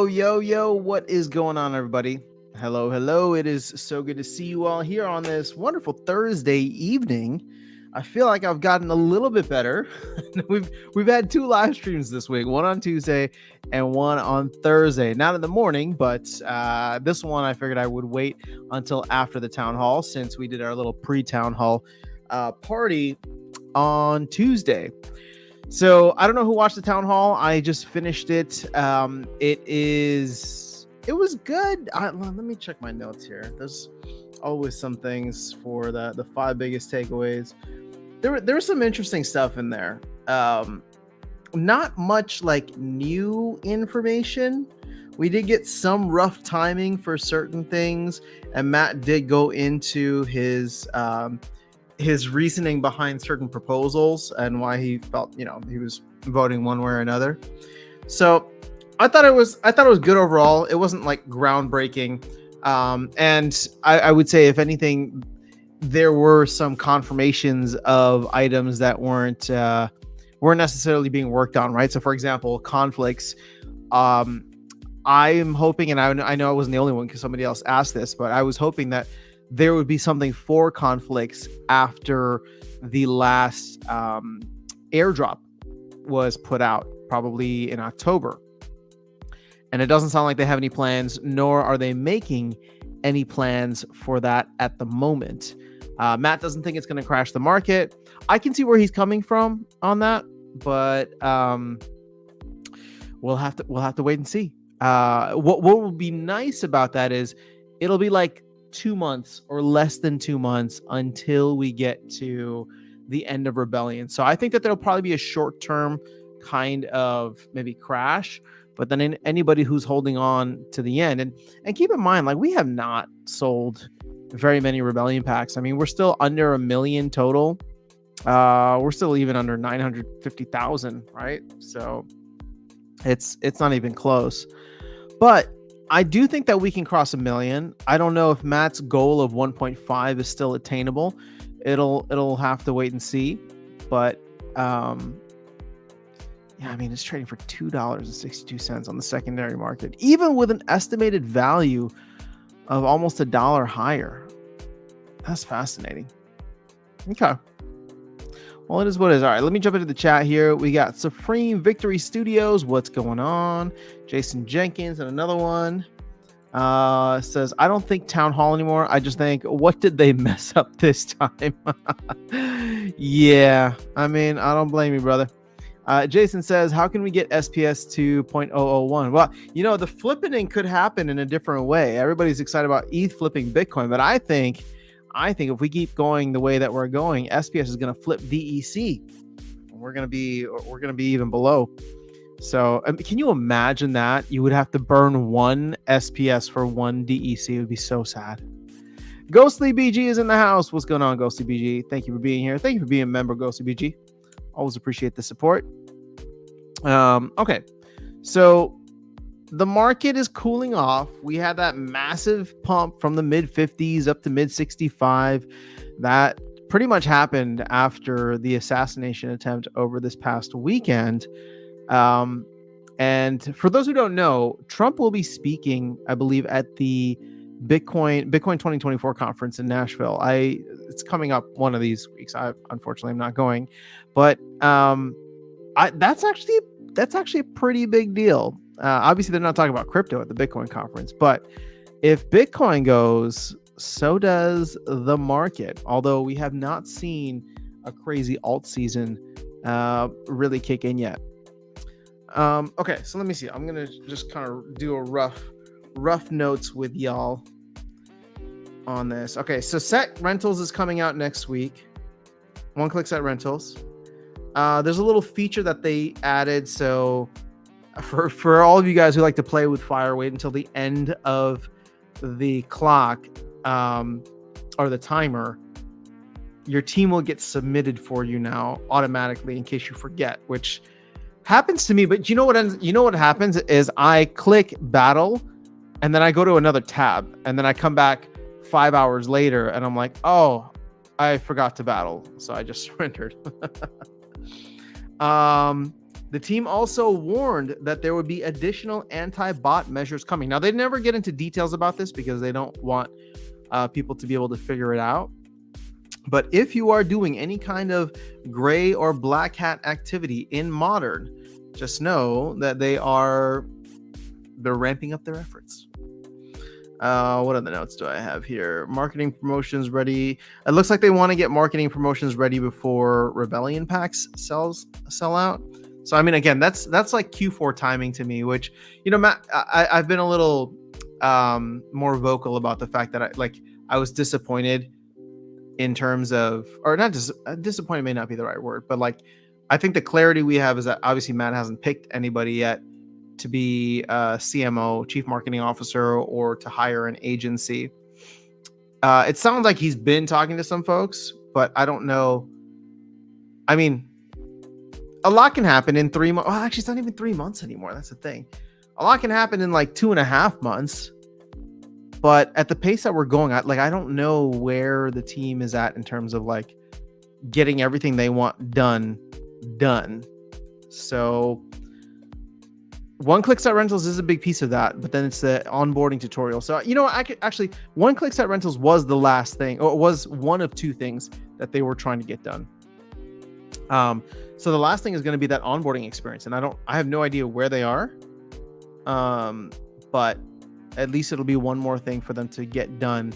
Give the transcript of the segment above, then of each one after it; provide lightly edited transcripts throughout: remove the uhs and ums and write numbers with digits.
Yo, what is going on, everybody? Hello. It is so good to see you all here on this wonderful Thursday evening. I feel like I've gotten a little bit better. we've had two live streams this week, one on Tuesday and one on Thursday. Not in the morning, but this one I figured I would wait until after the town hall, since we did our little pre-town hall party on Tuesday. So I don't know who watched the town hall. I just finished it. It was good. Let me check my notes here. There's always some things for the five biggest takeaways. There was some interesting stuff in there. Not much like new information. We did get some rough timing for certain things, and Matt did go into his reasoning behind certain proposals and why he felt, he was voting one way or another. So I thought it was good overall. It wasn't like groundbreaking. And I would say, if anything, there were some confirmations of items that weren't necessarily being worked on, right? So for example, conflicts. I am hoping, and I know I wasn't the only one because somebody else asked this, but I was hoping that there would be something for conflicts after the last airdrop was put out, probably in October. And it doesn't sound like they have any plans, nor are they making any plans for that at the moment. Matt doesn't think it's going to crash the market. I can see where he's coming from on that, but we'll have to wait and see. What will be nice about that is it'll be like 2 months or less than 2 months until we get to the end of Rebellion. So I think that there'll probably be a short-term kind of maybe crash, but then anybody who's holding on to the end, and keep in mind, like, we have not sold very many Rebellion packs. I mean, we're still under 1 million total. We're still even under 950,000, right? So it's not even close. But I do think that we can cross 1 million. I don't know if Matt's goal of 1.5 is still attainable. It'll have to wait and see. But yeah, I mean, it's trading for $2.62 on the secondary market, even with an estimated value of almost $1 higher. That's fascinating. Okay. Well, it is what it is. All right, let me jump into the chat here. We got Supreme Victory Studios. What's going on? Jason Jenkins and another one says, I don't think town hall anymore. I just think, what did they mess up this time? Yeah, I mean, I don't blame you, brother. Jason says, how can we get SPS to 0.001? Well, the flipping could happen in a different way. Everybody's excited about ETH flipping Bitcoin, but I think if we keep going the way that we're going, SPS is going to flip DEC. We're going to be even below. So can you imagine that? You would have to burn one SPS for one DEC. It would be so sad. Ghostly BG is in the house. What's going on, Ghostly BG? Thank you for being here. Thank you for being a member, Ghostly BG. Always appreciate the support. Okay. So the market is cooling off. We had that massive pump from the mid 50s up to mid 65. That pretty much happened after the assassination attempt over this past weekend. And for those who don't know, Trump will be speaking, I believe, at the Bitcoin 2024 conference in Nashville. It's coming up one of these weeks. Unfortunately, I'm not going, but that's actually a pretty big deal. Obviously, they're not talking about crypto at the Bitcoin conference, but if Bitcoin goes, so does the market. Although we have not seen a crazy alt season really kick in yet. Okay, so let me see. I'm gonna just kind of do a rough notes with y'all on this. Okay, so Set Rentals is coming out next week. One-click Set Rentals. There's a little feature that they added. So for all of you guys who like to play with Fire, wait until the end of the clock or the timer. Your team will get submitted for you now automatically in case you forget, which happens to me. But you know what happens is I click battle and then I go to another tab and then I come back 5 hours later and I'm like, oh, I forgot to battle. So I just surrendered. The team also warned that there would be additional anti-bot measures coming. Now, they never get into details about this because they don't want people to be able to figure it out. But if you are doing any kind of gray or black hat activity in Modern, just know that they're ramping up their efforts. What other notes do I have here? Marketing promotions ready. It looks like they want to get marketing promotions ready before Rebellion packs sell out. So I mean, again, that's like Q4 timing to me, which, Matt, I've been a little more vocal about the fact that I was disappointed in terms of, or not disappointed may not be the right word, but like, I think the clarity we have is that obviously Matt hasn't picked anybody yet to be a CMO, chief marketing officer, or to hire an agency. It sounds like he's been talking to some folks, but I don't know. I mean, a lot can happen in 3 months. Well, actually, it's not even 3 months anymore. That's the thing. A lot can happen in like 2.5 months. But at the pace that we're going at, I don't know where the team is at in terms of like getting everything they want done. So one-click site rentals is a big piece of that, but then it's the onboarding tutorial. So, actually, one-click site rentals was the last thing, or it was one of two things that they were trying to get done. So the last thing is going to be that onboarding experience, and I have no idea where they are. But at least it'll be one more thing for them to get done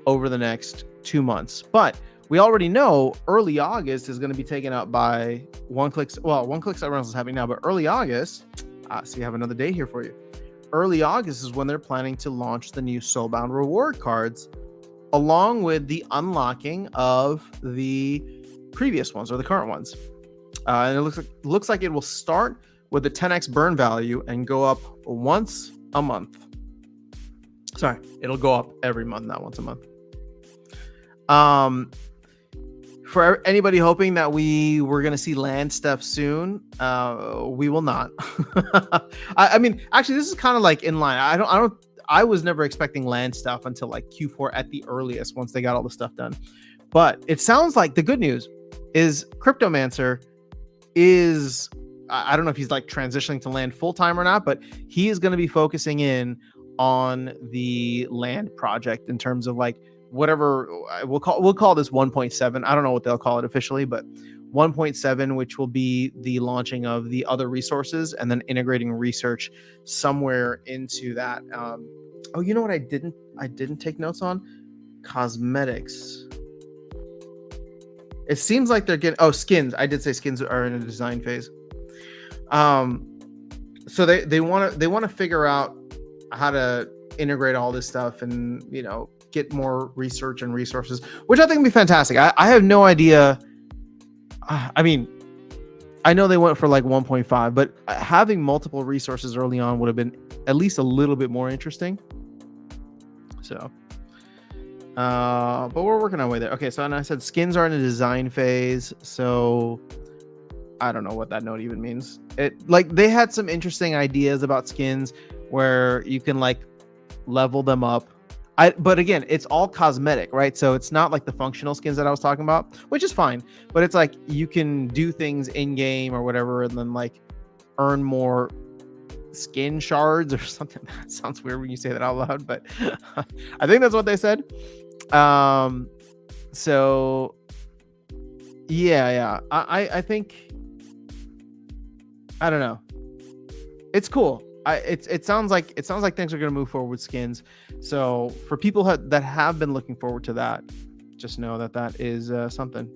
over the next 2 months. But we already know early August is going to be taken up by one-click site rentals is happening now, but early August, so you have another day here for you. Early August is when they're planning to launch the new Soulbound reward cards, along with the unlocking of the previous ones or the current ones. And it looks like it will start with a 10x burn value and go up once a month. Sorry, it'll go up every month, not once a month. For anybody hoping that we were going to see land stuff soon, we will not. I mean, actually, this is kind of like in line. I was never expecting land stuff until like Q4 at the earliest, once they got all the stuff done. But it sounds like the good news is Cryptomancer is, I don't know if he's like transitioning to land full time or not, but he is going to be focusing in on the land project in terms of like whatever we'll call this 1.7. I don't know what they'll call it officially, but 1.7, which will be the launching of the other resources and then integrating research somewhere into that. Oh, you know what I didn't take notes on? Cosmetics. It seems like they're getting skins. I did say skins are in a design phase. So they want to figure out how to integrate all this stuff and get more research and resources, which I think would be fantastic. I have no idea. I mean, I know they went for like 1.5, but having multiple resources early on would have been at least a little bit more interesting. So, but we're working our way there. Okay, so and I said skins are in a design phase, so I don't know what that note even means. They had some interesting ideas about skins where you can like level them up. But again, it's all cosmetic, right? So it's not like the functional skins that I was talking about, which is fine. But it's like you can do things in game or whatever, and then like earn more skin shards or something. That sounds weird when you say that out loud, but I think that's what they said. So yeah. I think, I don't know. It's cool. It sounds like things are going to move forward with skins. So for people that have been looking forward to that, just know that is something.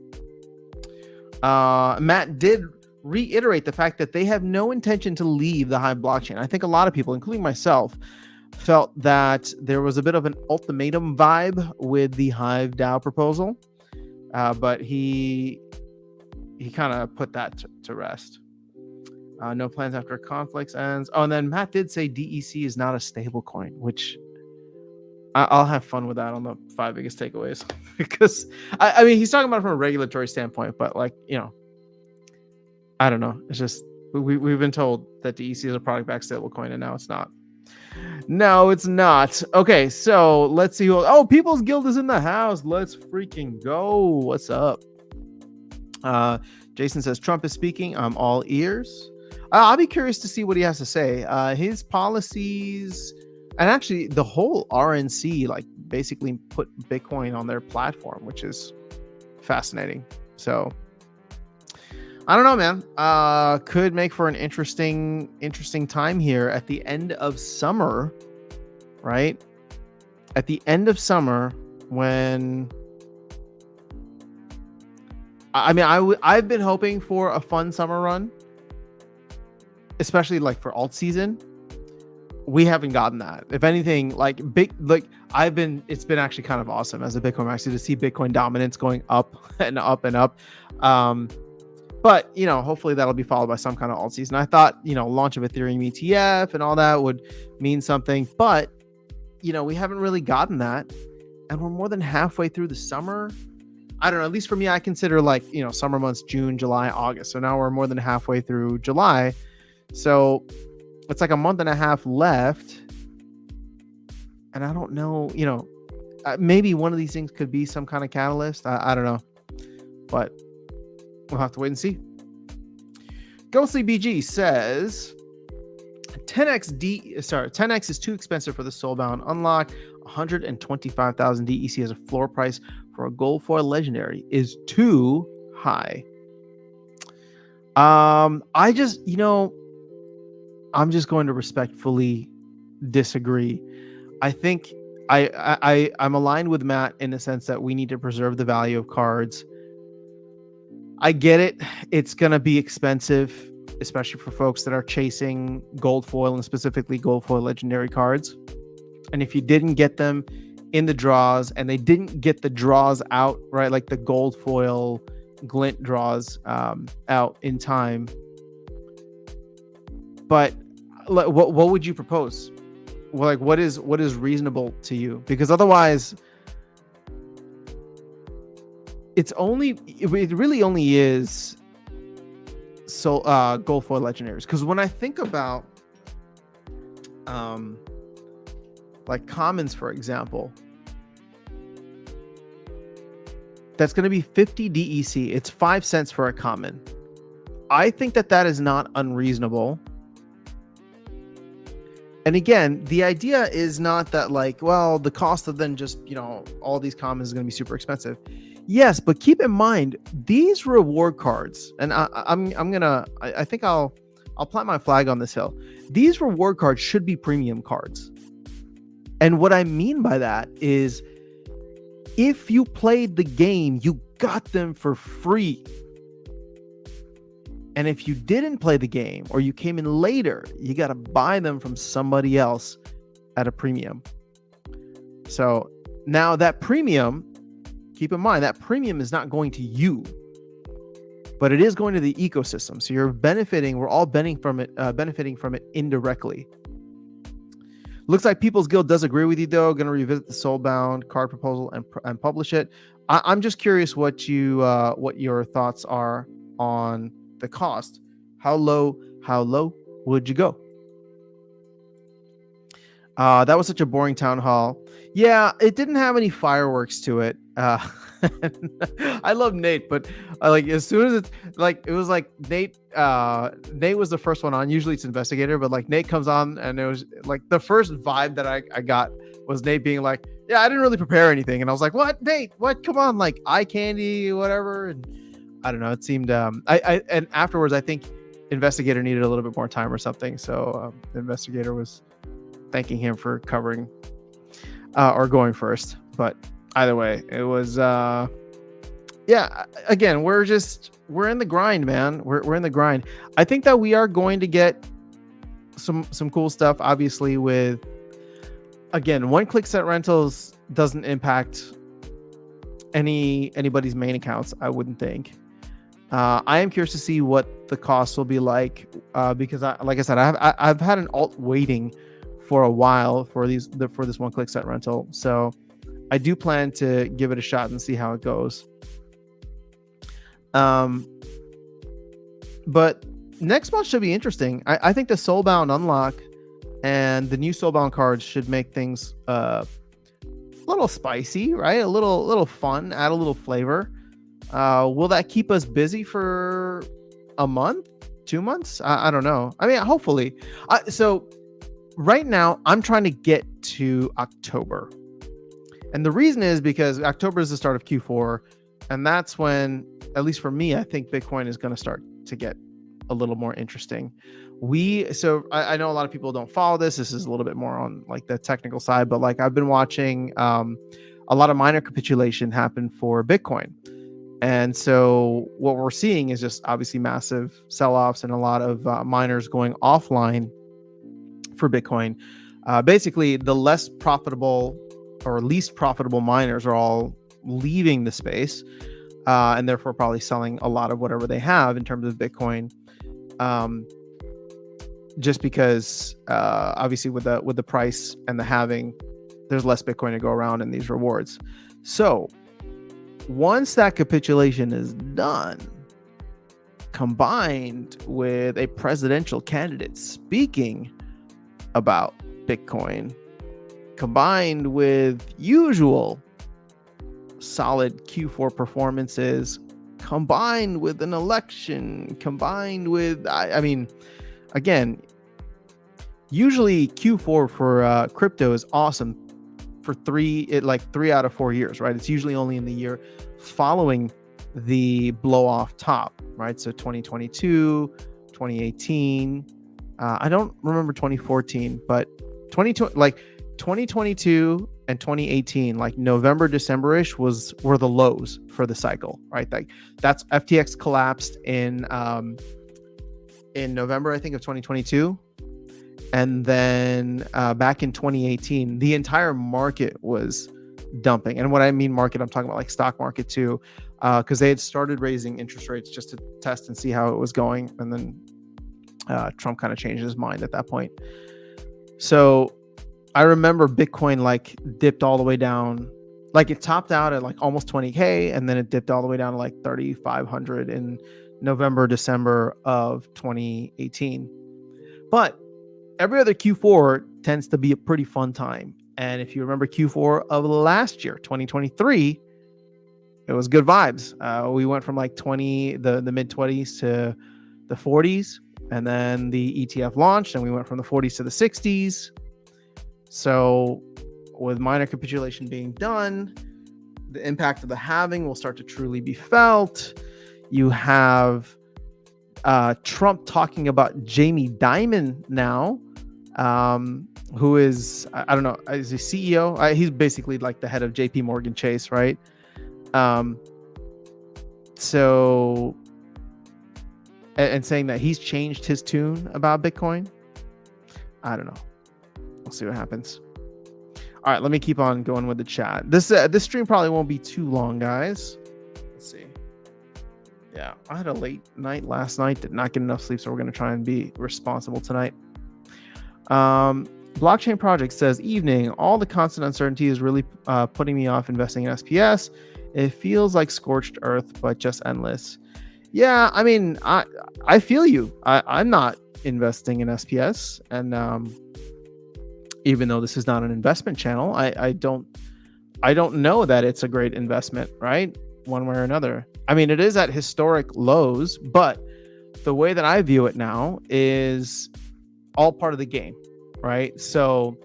Matt did reiterate the fact that they have no intention to leave the Hive blockchain. I think a lot of people, including myself, felt that there was a bit of an ultimatum vibe with the Hive DAO proposal, but he kind of put that to rest. No plans after conflicts ends. Oh, and then Matt did say DEC is not a stable coin, which I'll have fun with that on the 5 biggest takeaways. Because, I mean, he's talking about it from a regulatory standpoint, but like, I don't know. It's just, we've been told that DEC is a product-backed stable coin, and now it's not. No, it's not. Okay, so let's see People's Guild is in the house. Let's freaking go. What's up? Jason says, Trump is speaking. I'm all ears. I'll be curious to see what he has to say. His policies, and actually the whole RNC, like basically put Bitcoin on their platform, which is fascinating. So I don't know, man. Could make for an interesting time here at the end of summer, right? At the end of summer, when I've been hoping for a fun summer run, especially like for alt season. We haven't gotten that. If anything, it's been actually kind of awesome as a Bitcoin maxi to see Bitcoin dominance going up and up and up. But hopefully that'll be followed by some kind of alt season. I thought, launch of Ethereum ETF and all that would mean something, but we haven't really gotten that. And we're more than halfway through the summer. I don't know, at least for me, I consider summer months, June, July, August. So now we're more than halfway through July. So it's like a month and a half left. And I don't know, maybe one of these things could be some kind of catalyst. I don't know, but we'll have to wait and see. Ghostly BG says 10x is too expensive for the Soulbound unlock. 125,000 DEC as a floor price for a gold foil legendary is too high. I'm just going to respectfully disagree. I think I'm aligned with Matt in the sense that we need to preserve the value of cards. I get it. It's going to be expensive, especially for folks that are chasing gold foil and specifically gold foil legendary cards. And if you didn't get them in the draws and they didn't get the draws out, right, like the gold foil glint draws out in time. But what would you propose? Well, like what is reasonable to you? Because otherwise it really only is gold foil legendaries. Because when I think about like commons, for example, that's going to be 50 DEC. It's 5 cents for a common. I think that is not unreasonable. And again, the idea is not that the cost of then just, all these commons is going to be super expensive. Yes, but keep in mind these reward cards, and I think I'll plant my flag on this hill. These reward cards should be premium cards. And what I mean by that is if you played the game, you got them for free. And if you didn't play the game or you came in later, you got to buy them from somebody else at a premium. So now that premium, keep in mind that premium is not going to you, but it is going to the ecosystem. So you're benefiting. We're all benefiting from it indirectly. Looks like People's Guild does agree with you, though. Going to revisit the Soulbound card proposal and publish it. I'm just curious what your thoughts are on the cost. How low would you go? That was such a boring town hall. Yeah, it didn't have any fireworks to it. I love Nate, but as soon as it was like Nate was the first one on. Usually it's Investigator, but Nate comes on and it was the first vibe that I got was Nate being like, yeah, I didn't really prepare anything. And I was like, what, Nate? What? Come on, eye candy, whatever. And I don't know. It seemed and afterwards I think Investigator needed a little bit more time or something. So Investigator was thanking him for covering or going first. But either way, it was again, we're in the grind, man. We're in the grind. I think that we are going to get some cool stuff, obviously, with again, one-click set rentals doesn't impact anybody's main accounts, I wouldn't think. I am curious to see what the cost will be like because like I said, I've had an alt waiting for a while for this one-click set rental. So I do plan to give it a shot and see how it goes. But next month should be interesting. I think the Soulbound unlock and the new Soulbound cards should make things a little spicy, right? A little fun, add a little flavor. Will that keep us busy for a month, 2 months. I don't know. I mean, hopefully. So right now I'm trying to get to October. And the reason is because October is the start of Q4. And that's when, at least for me, I think Bitcoin is going to start to get a little more interesting. I know a lot of people don't follow this. This is a little bit more on like the technical side, but like I've been watching a lot of miner capitulation happen for Bitcoin. And so what we're seeing is just obviously massive sell-offs and a lot of miners going offline for Bitcoin. Basically, the less profitable or least profitable miners are all leaving the space, and therefore probably selling a lot of whatever they have in terms of Bitcoin. Just because obviously with the price and the halving, there's less Bitcoin to go around in these rewards. So once that capitulation is done, combined with a presidential candidate speaking about Bitcoin, combined with usual solid Q4 performances, combined with an election, combined with, I mean, again, usually Q4 for crypto is awesome for 3 out of 4 years, right? It's usually only in the year following the blow off top, right? So 2022, 2018, I don't remember 2014, but 2022 and 2018, like November, December-ish were the lows for the cycle, right? Like that's FTX collapsed in November, I think, of 2022. And then back in 2018, the entire market was dumping. And what I mean market, I'm talking about like stock market too, because they had started raising interest rates just to test and see how it was going. And then Trump kind of changed his mind at that point. So I remember Bitcoin like dipped all the way down. Like it topped out at like almost 20K, and then it dipped all the way down to like 3,500 in November, December of 2018. But every other Q4 tends to be a pretty fun time. And if you remember Q4 of last year, 2023, it was good vibes. We went from like the mid 20s to the 40s, and then the ETF launched and we went from the 40s to the 60s. So with minor capitulation being done, the impact of the halving will start to truly be felt. You have Trump talking about Jamie Dimon now, who is, I don't know, is he CEO? He's basically like the head of JP Morgan Chase, right? So, and saying that he's changed his tune about Bitcoin. I don't know. We'll see what happens. All right, let me keep on going with the chat. This stream probably won't be too long, guys. Let's see. Yeah, I had a late night last night, did not get enough sleep, so we're going to try and be responsible tonight. Blockchain Project says, evening, all the constant uncertainty is really putting me off investing in SPS. It feels like scorched earth, but just endless. Yeah, I mean, I feel you. I'm not investing in SPS, and even though this is not an investment channel, I don't know that it's a great investment, right? One way or another. I mean, it is at historic lows, but the way that I view it now is all part of the game, right? So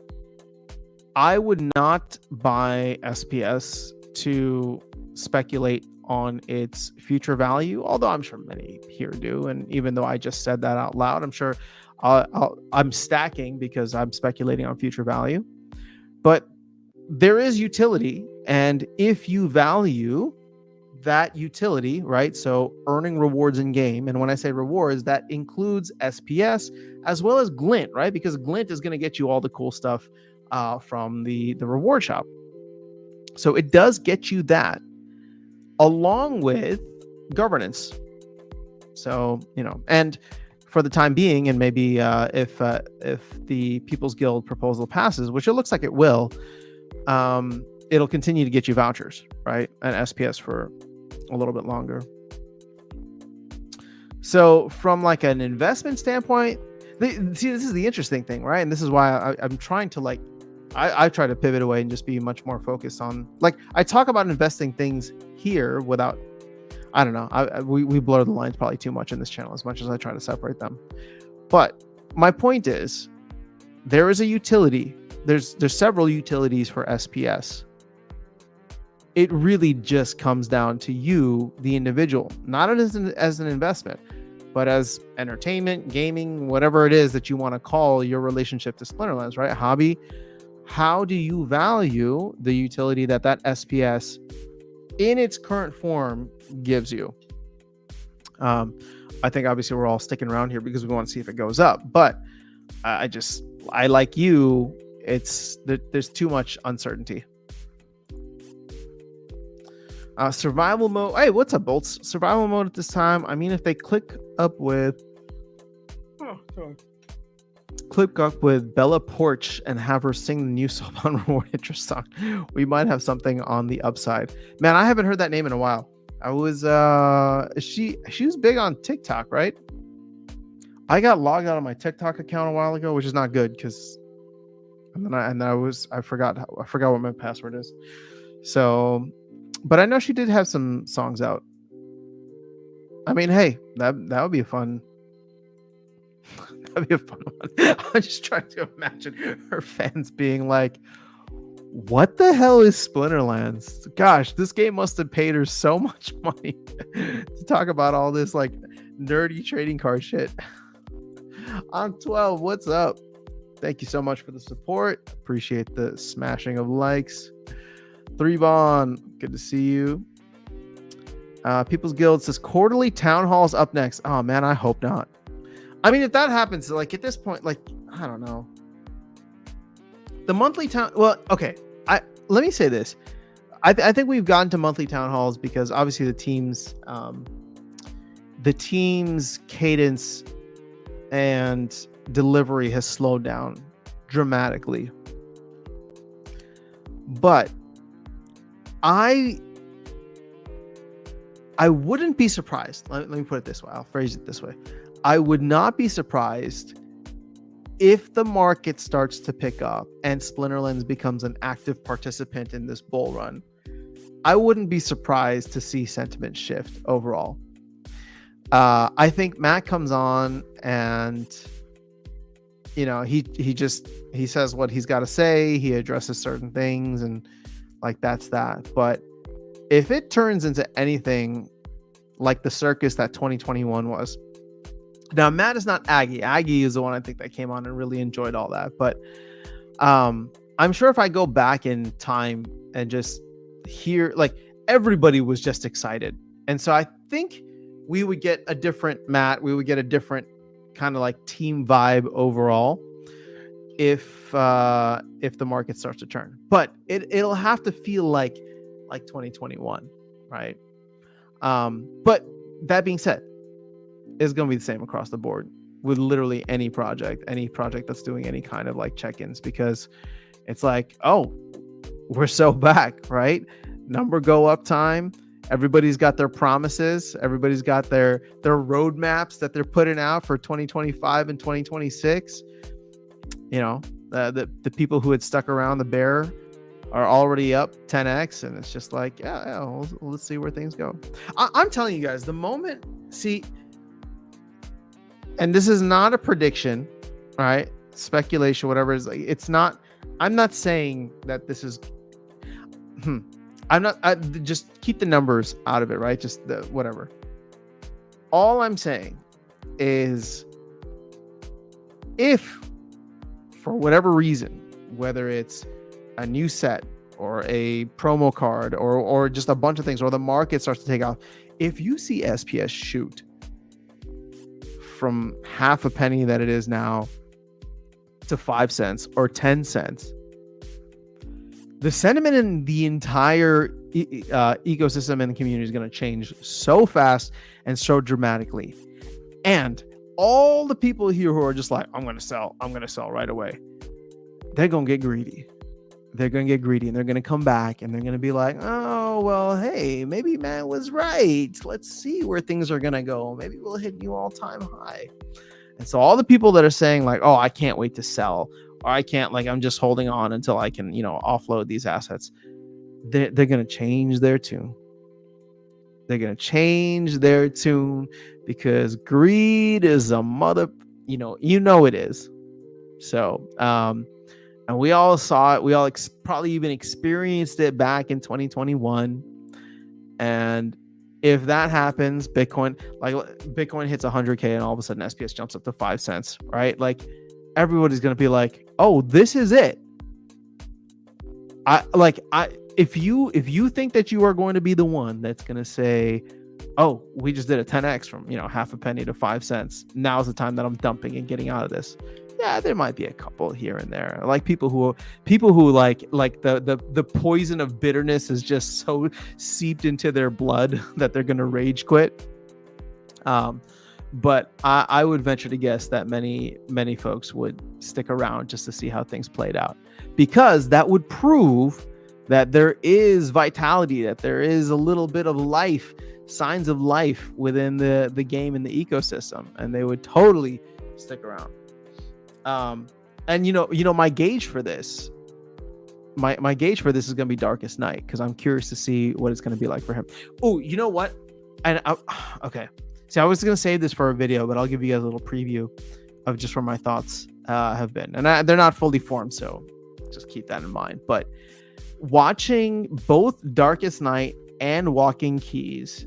I would not buy SPS to speculate on its future value, although I'm sure many here do. And even though I just said that out loud, I'm sure I'm stacking because I'm speculating on future value. But there is utility, and if you value that utility, right? So earning rewards in game, and when I say rewards, that includes SPS as well as Glint, right? Because Glint is going to get you all the cool stuff from the reward shop. So it does get you that, along with governance. So, you know, and for the time being, and maybe if the People's Guild proposal passes, which it looks like it will, it'll continue to get you vouchers, right? And SPS for a little bit longer. So from like an investment standpoint, see, this is the interesting thing, right? And this is why I'm trying to like, I try to pivot away and just be much more focused on, like, I talk about investing things here without, I don't know. We blur the lines probably too much in this channel, as much as I try to separate them. But my point is, there is a utility. There's several utilities for SPS. It really just comes down to you, the individual, not as an investment, but as entertainment, gaming, whatever it is that you want to call your relationship to Splinterlands, right? Hobby. How do you value the utility that SPS in its current form gives you? I think obviously we're all sticking around here because we want to see if it goes up, but I like you, there's too much uncertainty. Survival mode. Hey, what's up, Bolts? Survival mode at this time. I mean, if they click up with Bella Porch and have her sing the new Soulbound Reward interest song, we might have something on the upside. Man, I haven't heard that name in a while. I was she was big on TikTok, right? I got logged out of my TikTok account a while ago, which is not good because I forgot what my password is. So, but I know she did have some songs out. I mean, hey, that would be a fun. That'd be a fun one. I'm just trying to imagine her fans being like, "What the hell is Splinterlands? Gosh, this game must have paid her so much money to talk about all this like nerdy trading card shit." On 12, what's up? Thank you so much for the support. Appreciate the smashing of likes. 3Bon, good to see you. People's Guild says quarterly town halls up next. Oh man, I hope not. I mean, if that happens, like at this point, like I don't know. The monthly town. Well, okay. Let me say this. I think we've gotten to monthly town halls because obviously the team's cadence and delivery has slowed down dramatically. But I wouldn't be surprised. Let me put it this way. I'll phrase it this way. I would not be surprised if the market starts to pick up and Splinterlands becomes an active participant in this bull run. I wouldn't be surprised to see sentiment shift overall. I think Matt comes on and he says what he's got to say. He addresses certain things and like that's that. But if it turns into anything like the circus that 2021 was, now Matt is not Aggie. Aggie is the one I think that came on and really enjoyed all that. But I'm sure if I go back in time and just hear, like everybody was just excited, and so I think we would get a different Matt. We would get a different kind of like team vibe overall if the market starts to turn. But it'll have to feel like 2021, right? But that being said, it's going to be the same across the board with literally any project that's doing any kind of like check-ins, because it's like, oh, we're so back, right? Number go up time. Everybody's got their promises. Everybody's got their roadmaps that they're putting out for 2025 and 2026. The people who had stuck around the bear are already up 10x, and it's just like, let's see where things go. I'm telling you guys, the moment, see, and this is not a prediction, right? Speculation, whatever it is. Like, it's not. I'm not saying that this is. Just keep the numbers out of it, right? Just the whatever. All I'm saying is, if for whatever reason, whether it's a new set or a promo card or just a bunch of things, or the market starts to take off, if you see SPS shoot from half a penny that it is now to 5 cents or 10 cents, the sentiment in the entire ecosystem and the community is going to change so fast and so dramatically. And all the people here who are just like, I'm going to sell right away, they're going to get greedy. They're going to get greedy, and they're going to come back and they're going to be like, oh, well, hey, maybe Matt was right. Let's see where things are going to go. Maybe we'll hit new all-time high. And so all the people that are saying like, oh, I can't wait to sell, or I can't, like, I'm just holding on until I can, offload these assets, they're going to change their tune. They're gonna change their tune because greed is a mother. You know it is. So, and we all saw it. We all probably even experienced it back in 2021. And if that happens, Bitcoin hits 100K and all of a sudden SPS jumps up to 5 cents, right? Like everybody's going to be like, "Oh, this is it." If you think that you are going to be the one that's going to say, "Oh, we just did a 10x from, half a penny to 5 cents. Now's the time that I'm dumping and getting out of this." Yeah, there might be a couple here and there, like people who like the poison of bitterness is just so seeped into their blood that they're gonna rage quit. But I would venture to guess that many folks would stick around just to see how things played out, because that would prove that there is vitality, that there is a little bit of life, signs of life within the game and the ecosystem, and they would totally stick around. And my gauge for this, my gauge for this is going to be Darkest Night, because I'm curious to see what it's going to be like for him. Oh, you know what? Okay. See, I was going to save this for a video, but I'll give you guys a little preview of just where my thoughts have been. And they're not fully formed, so just keep that in mind. But watching both Darkest Night and Walking Keys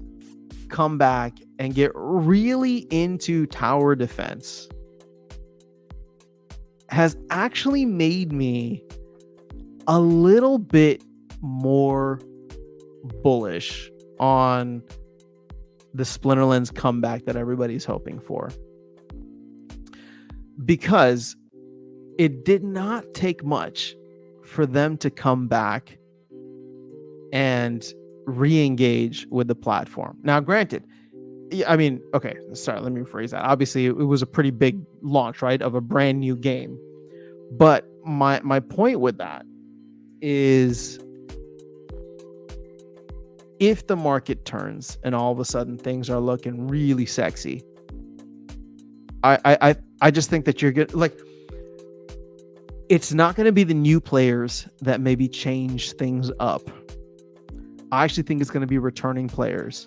come back and get really into tower defense has actually made me a little bit more bullish on the Splinterlands comeback that everybody's hoping for, because it did not take much for them to come back and re-engage with the platform. Now, granted, I mean, okay, sorry, let me rephrase that. Obviously, it was a pretty big launch, right, of a brand new game. But my point with that is, if the market turns and all of a sudden things are looking really sexy, I just think that you're good. Like, it's not going to be the new players that maybe change things up. I actually think it's going to be returning players.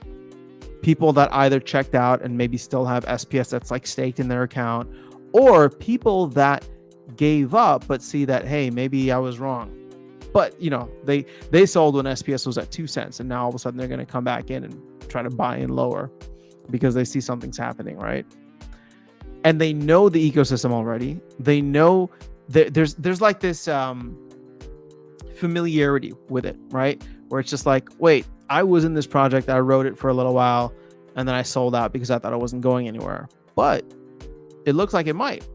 People that either checked out and maybe still have SPS that's like staked in their account, or people that gave up but see that, hey, maybe I was wrong. But they sold when SPS was at 2 cents, and now all of a sudden they're going to come back in and try to buy in lower because they see something's happening, right? And they know the ecosystem already. They know there's like this familiarity with it, right? Where it's just like, wait, I was in this project, I wrote it for a little while, and then I sold out because I thought it wasn't going anywhere. But it looks like it might.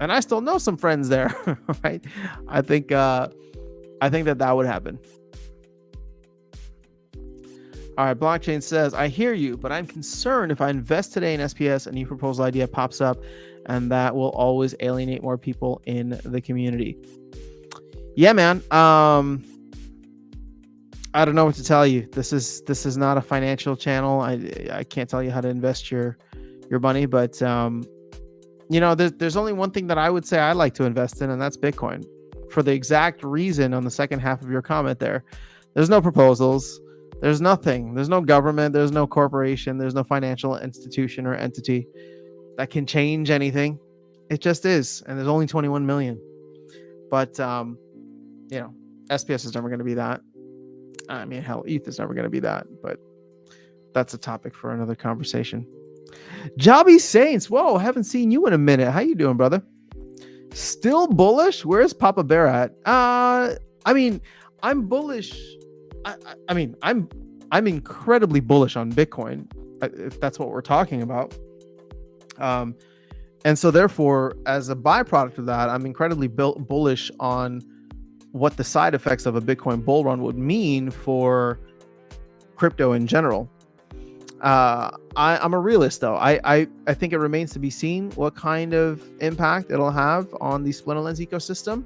And I still know some friends there, right? I think that would happen. All right, Blockchain says, I hear you, but I'm concerned if I invest today in SPS, a new proposal idea pops up, and that will always alienate more people in the community. Yeah, man. I don't know what to tell you. This is not a financial channel. I can't tell you how to invest your money, but there's only one thing that I would say I like to invest in, and that's Bitcoin. For the exact reason on the second half of your comment there. There's no proposals. There's nothing. There's no government. There's no corporation. There's no financial institution or entity that can change anything. It just is. And there's only 21 million. But, SPS is never going to be that. I mean, hell, ETH is never going to be that. But that's a topic for another conversation. Jobby Saints. Whoa, haven't seen you in a minute. How you doing, brother? Still bullish? Where's Papa Bear at? I mean, I'm bullish. I'm incredibly bullish on Bitcoin, if that's what we're talking about. And so therefore, as a byproduct of that, I'm incredibly bullish on what the side effects of a Bitcoin bull run would mean for crypto in general. I'm a realist, though. I think it remains to be seen what kind of impact it'll have on the Splinterlands ecosystem.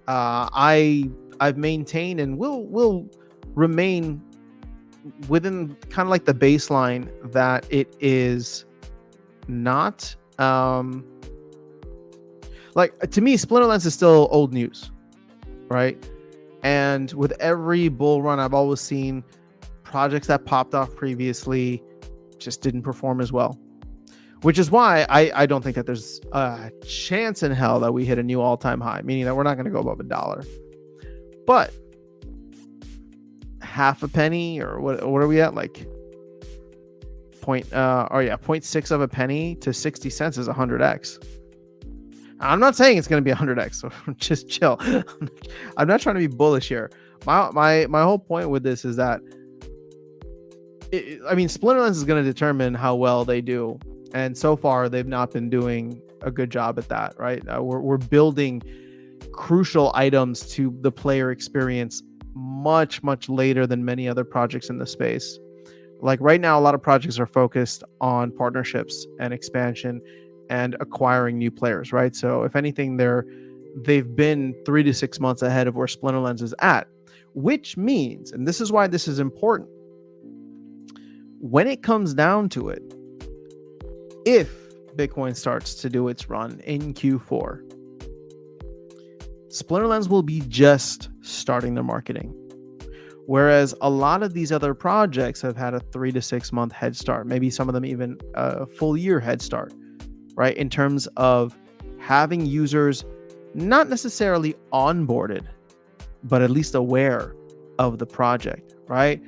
I've maintained and will remain within kind of like the baseline that it is not like, to me, Splinterlands is still old news, right? And with every bull run, I've always seen projects that popped off previously just didn't perform as well. Which is why I don't think that there's a chance in hell that we hit a new all-time high, meaning that we're not going to go above $1. But half a penny, or what are we at? Like 0.6 of a penny to 60 cents is 100x. I'm not saying it's going to be 100x, so just chill. I'm not trying to be bullish here. My whole point with this is that Splinterlands is going to determine how well they do. And so far, they've not been doing a good job at that, right? We're building crucial items to the player experience much, much later than many other projects in the space. Like right now, a lot of projects are focused on partnerships and expansion and acquiring new players, right? So if anything, they've been 3 to 6 months ahead of where Splinterlands is at, which means, and this is why this is important, when it comes down to it, if Bitcoin starts to do its run in Q4, Splinterlands will be just starting their marketing. Whereas a lot of these other projects have had a 3 to 6 month head start, maybe some of them even a full year head start, right? In terms of having users not necessarily onboarded, but at least aware of the project, right?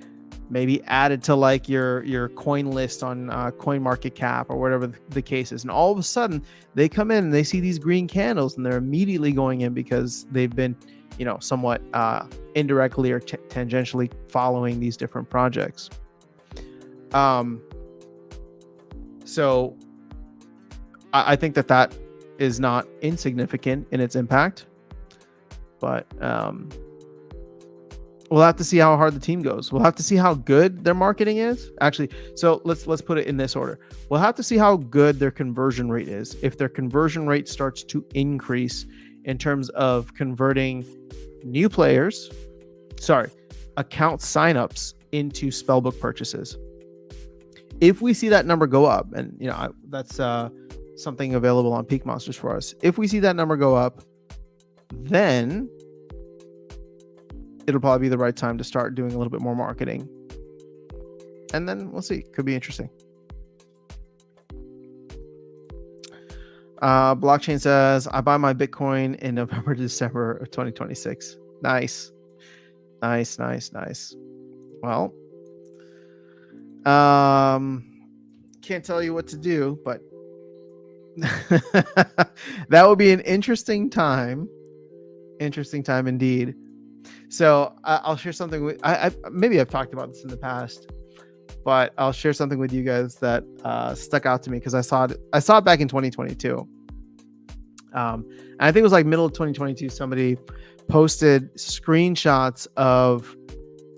Maybe added to like your coin list on CoinMarketCap or whatever the case is. And all of a sudden they come in and they see these green candles and they're immediately going in because they've been, somewhat indirectly or tangentially following these different projects. So I think that is not insignificant in its impact, but we'll have to see how hard the team goes. We'll have to see how good their marketing is. Actually, so let's put it in this order. We'll have to see how good their conversion rate is. If their conversion rate starts to increase in terms of converting new players, account signups into spellbook purchases. If we see that number go up, and that's something available on Peak Monsters for us. If we see that number go up, then it'll probably be the right time to start doing a little bit more marketing. And then we'll see. Could be interesting. Blockchain says, I buy my Bitcoin in November, December of 2026. Nice. Well, can't tell you what to do, but that would be an interesting time. Interesting time indeed. So I'll share something with maybe I've talked about this in the past, but I'll share something with you guys that stuck out to me because I saw it back in 2022. And I think it was like middle of 2022. Somebody posted screenshots of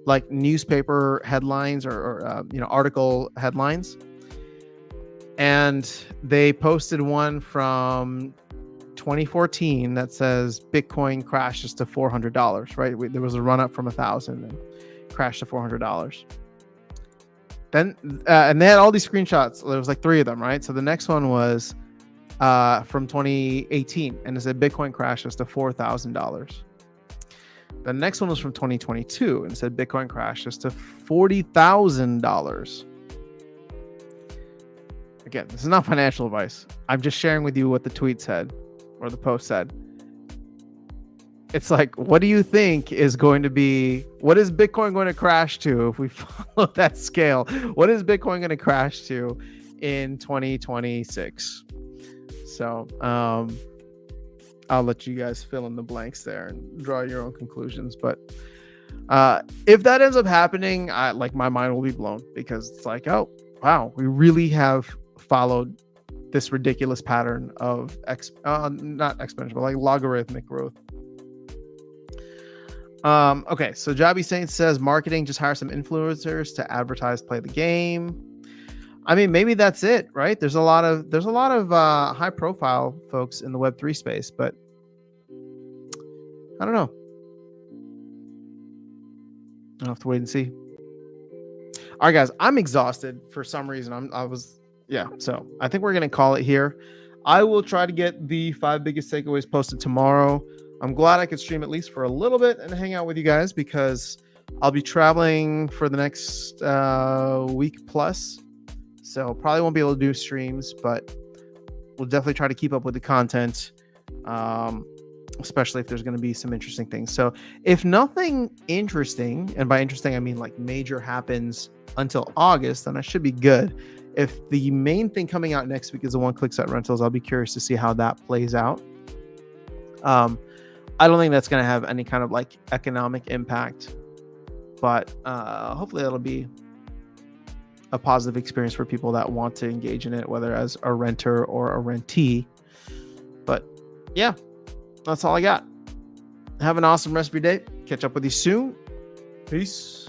like newspaper headlines or article headlines, and they posted one from 2014 that says Bitcoin crashes to $400, right? There was a run up from 1,000 and crashed to $400. Then and they had all these screenshots. There was like 3 of them, right? So the next one was from 2018, and it said Bitcoin crashes to $4,000. The next one was from 2022 and said Bitcoin crashes to $40,000. Again, this is not financial advice. I'm just sharing with you what the tweet said or the post said. It's like, what do you think is going to be, what is Bitcoin going to crash to if we follow that scale? What is Bitcoin going to crash to in 2026? So I'll let you guys fill in the blanks there and draw your own conclusions. But if that ends up happening, my mind will be blown, because it's like, oh, wow, we really have followed this ridiculous pattern of not exponential, but like logarithmic growth. Okay, so Jabby Saint says marketing, just hire some influencers to advertise, play the game. I mean, maybe that's it, right? There's a lot of high profile folks in the Web3 space, but I don't know. I'll have to wait and see. All right, guys, I'm exhausted for some reason. So I think we're going to call it here. I will try to get the 5 biggest takeaways posted tomorrow. I'm glad I could stream at least for a little bit and hang out with you guys, because I'll be traveling for the next week plus, so probably won't be able to do streams, but we'll definitely try to keep up with the content, especially if there's going to be some interesting things. So if nothing interesting, and by interesting I mean like major, happens until August, then I should be good. If the main thing coming out next week is the one-click site rentals, I'll be curious to see how that plays out. I don't think that's going to have any kind of like economic impact, but hopefully it'll be a positive experience for people that want to engage in it, whether as a renter or a rentee. But yeah, that's all I got. Have an awesome rest of your day. Catch up with you soon. Peace.